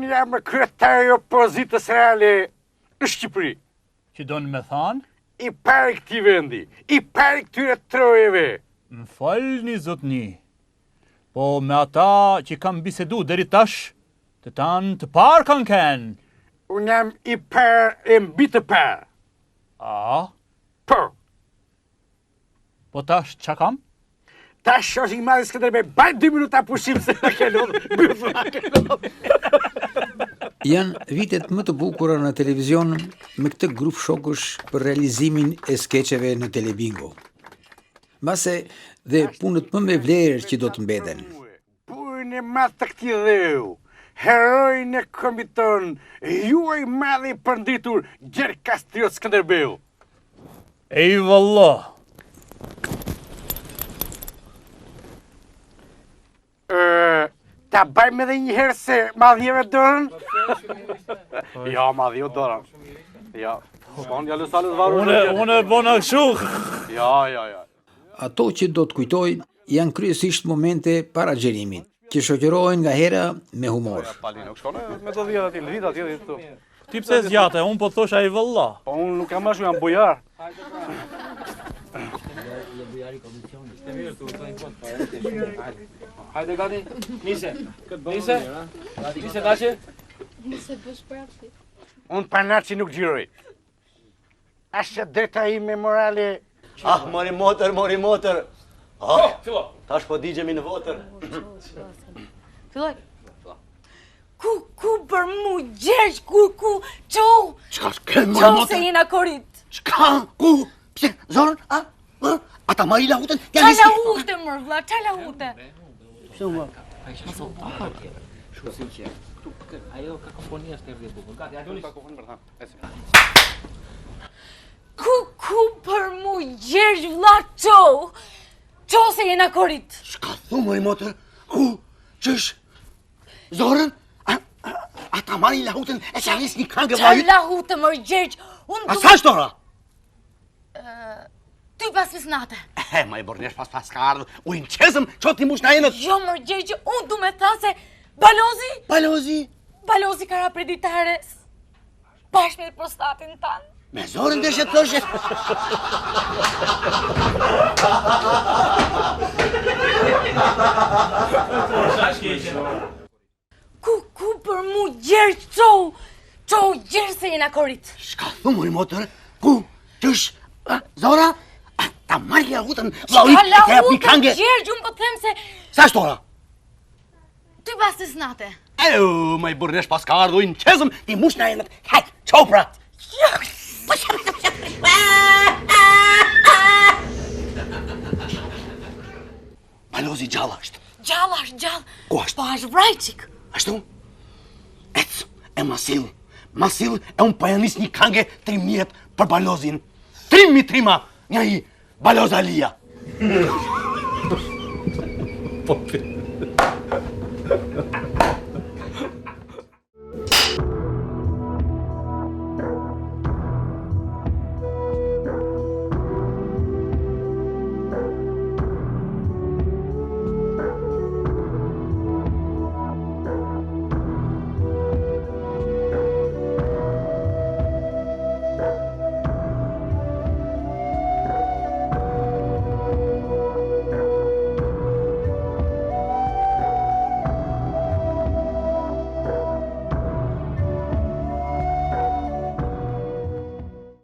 Unë jam kryetari i opozitës reale në Shqipëri. Që do në me thanë? I pari këtij vendi, i pari këtyre trojeve. Më falni zotni, po me ata që kam bisedu deri tash, të tanë të parë kanë kenë. Unë jam i parë e mbi të parë. A? Po. Po tash qa kam? Tash është i madhi Skënderbej, baj 2 minuta pushim se na ke lodhur. Janë vitet më të bukura në televizion me këtë grup shokësh për realizimin e skeqeve në Telebingo. Mbase dhe punët më me vlerë që do të mbeten. Burin e madh të këtij dheu, herojin e komiton, juaj madhi i përnditur Gjergj Kastriot Skënderbeu. Ej vallah. Ta bajmë edhe një herë se madhjeve dorën? Ja, madhjo dorën. Ja, shkon ja lësalës varur. Unë bona kështu. Ja. Ato që do të kujdoj janë kryesisht momente para xherimit, që shoqërohen nga hera me humor. Palino, shkon me të dhjetë aty, lvit atje këtu. Ti pse zgjate, unë po thosh ai vallah. Po unë nuk kam ashtu, jam bujar. Hajde gati, nise Naçi. Nise bësh prapë. Unë pa Naçi nuk gjiroj. Ashtë drejta ime morale. Ah, mori motor. Ah, Fillo. tash po digjemi në votër. Filloj. Ku për mu Gjergj, ku, qo? Çka s'ke mori Qo se motor? jena korit. Çka? Ku? Pse? Zorën? A? Ata ma i lahutën? Qala hute, mër vlla, qala hute. Ajo kakofonia është e rrjedhë bukur. Gati, hajde. Ku për mu Gjergj, vlla, qo? Qo se jena korit. Çka thu mori motor? Ku? Çish? Zorën? Ata ma i lahutën e që arris një kangë vajit? Qala hute, mër Gjergj. A sa shtora? Ty pas visnate. Ma i bornesh pas ka ardhë. U i në qezëm, që ti mush në enët? Jo, mër Gjergj, unë du me tha se Balozi? Balozi ka rapreditares bashkë me prostatin tanë. Me Zorën deshe të thoshe? Ku për mu Gjergj, qo Gjergj se jena korit. Shka thu mori motor? Ku? Qësh? Zora? Ta marrë lahutën vlau i Qka të kërap një lahutën kangë? Gjergj, unë po them se Sa shtora? ty pas visnate. Ma i burnesh pas ka ardhë, u i në qezëm, ti mush në enët. Hajt, qo pra! Balozi gjalla është. Gjall. Ku është? Po është vrajqik. Ashtu? Ecë, e masil. Masil e unë pajanis një kange 3.000 për Balozin. 3.000 trima, nga i Balozalia. Po